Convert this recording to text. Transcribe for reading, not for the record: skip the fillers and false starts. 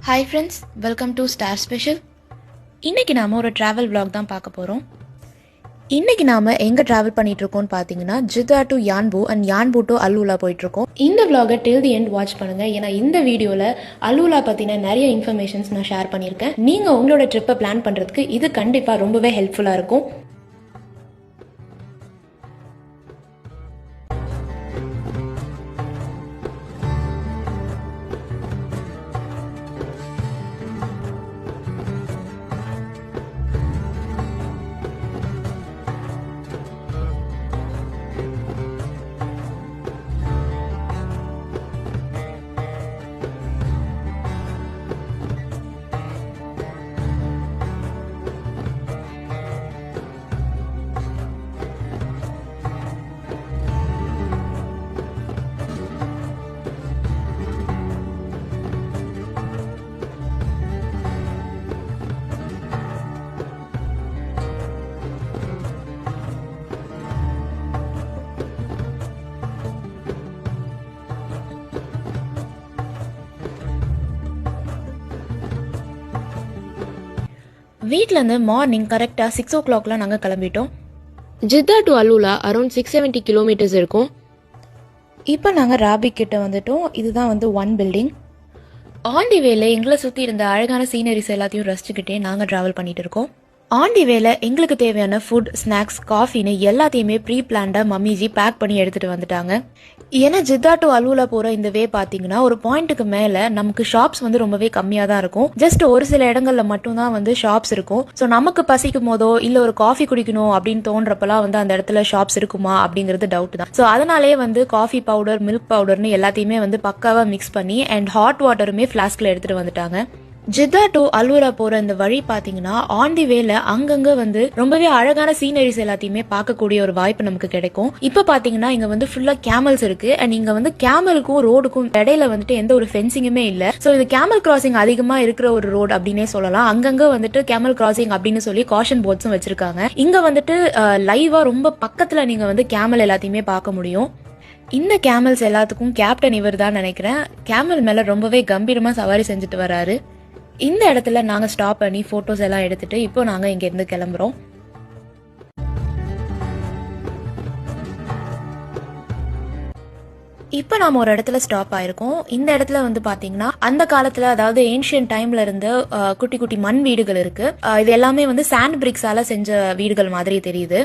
Hi friends, welcome to star special. இன்றைக்கி நாம் ஒரு ட்ராவல் vlog தான் பார்க்க போகிறோம். இன்றைக்கி நாம் எங்கே ட்ராவல் பண்ணிகிட்ருக்கோம்னு பார்த்தீங்கன்னா Jeddah to Yanbu and Yanbu to AlUla போயிட்டுருக்கோம். இந்த vlog-ஐ டில் தி எண்ட் வாட்ச் பண்ணுங்கள். ஏன்னா இந்த வீடியோவில் அலூலா பற்றின நிறைய இன்ஃபர்மேஷன்ஸ் நான் ஷேர் பண்ணியிருக்கேன். நீங்கள் உங்களோட ட்ரிப்பை பிளான் பண்ணுறதுக்கு இது கண்டிப்பாக ரொம்பவே ஹெல்ப்ஃபுல்லாக இருக்கும். வீட்டிலேருந்து மார்னிங் கரெக்டாக 6 o'clock நாங்கள் கிளம்பிட்டோம். ஜித்தா டு அலூலா அரௌண்ட் 670 கிலோமீட்டர்ஸ் இருக்கும். இப்போ நாங்கள் ராபிக் கிட்ட வந்துட்டோம். இதுதான் வந்து ஒன் பில்டிங். ஆன் தி வேல எங்களை சுற்றி இருந்த அழகான சீனரிஸ் எல்லாத்தையும் ரசிச்சுக்கிட்டே நாங்கள் ட்ராவல் பண்ணிட்டு இருக்கோம். ஆன் தி வேல எங்களுக்கு தேவையான ஃபுட், ஸ்நாக்ஸ், காஃபின்னு எல்லாத்தையுமே ப்ரீ பிளான்டாக மம்மிஜி பேக் பண்ணி எடுத்துகிட்டு வந்துட்டாங்க. ஏன்னா ஜித்தா டு அலூலா போகிற இந்த வே பார்த்தீங்கன்னா ஒரு பாயிண்ட்டுக்கு மேலே நமக்கு ஷாப்ஸ் வந்து ரொம்பவே கம்மியாக தான் இருக்கும். ஜஸ்ட் ஒரு சில இடங்களில் மட்டும்தான் வந்து ஷாப்ஸ் இருக்கும். ஸோ நமக்கு பசிக்கும் போதோ இல்லை ஒரு காஃபி குடிக்கணும் அப்படின்னு தோன்றப்பெல்லாம் வந்து அந்த இடத்துல ஷாப்ஸ் இருக்குமா அப்படிங்கிறது டவுட் தான். ஸோ அதனாலே வந்து காஃபி பவுடர், மில்க் பவுடர்னு எல்லாத்தையுமே வந்து பக்காவாக மிக்ஸ் பண்ணி அண்ட் ஹாட் வாட்டருமே ஃப்ளாஸ்கில் எடுத்துகிட்டு வந்துட்டாங்க. ஜித்தா டு அலூலா போற இந்த வழி பாத்தீங்கன்னா ஆன் தி வேல அங்கங்க வந்து ரொம்பவே அழகான சீனரிஸ் எல்லாத்தையுமே பார்க்கக்கூடிய ஒரு வாய்ப்பு நமக்கு கிடைக்கும். இப்ப பாத்தீங்கன்னா இங்க வந்து ஃபுல்லா கேமல்ஸ் இருக்கு அண்ட் இங்க வந்து கேமலுக்கும் ரோடுக்கும் இடையில வந்துட்டு எந்த ஒரு ஃபென்சிங்குமே இல்ல. சோ இது கேமல் கிராசிங் அதிகமா இருக்கிற ஒரு ரோடு அப்படின்னே சொல்லலாம். அங்கங்க வந்துட்டு கேமல் கிராசிங் அப்படின்னு சொல்லி காஷன் போர்ட்ஸும் வச்சிருக்காங்க. இங்க வந்துட்டு லைவா ரொம்ப பக்கத்துல நீங்க வந்து கேமல் எல்லாத்தையுமே பார்க்க முடியும். இந்த கேமல்ஸ் எல்லாத்துக்கும் கேப்டன் இவர் தான் நினைக்கிறேன். கேமல் மேல ரொம்பவே கம்பீரமா சவாரி செஞ்சுட்டு வராரு. இந்த இடத்துல நாங்கள் ஸ்டாப் பண்ணி ஃபோட்டோஸ் எல்லாம் எடுத்துட்டு இப்போ நாங்கள் இங்கேருந்து கிளம்புறோம். இப்போ நாம ஒரு இடத்துல ஸ்டாப் ஆயிருக்கோம். இந்த இடத்துல வந்து பாத்தீங்கன்னா அந்த காலத்துல, அதாவது ஏன்ஷியன் டைம்ல இருந்து குட்டி குட்டி மண் வீடுகள் இருக்கு. இது எல்லாமே வந்து சாண்ட் பிரிக்ஸால செஞ்ச வீடுகள் மாதிரி தெரியுது.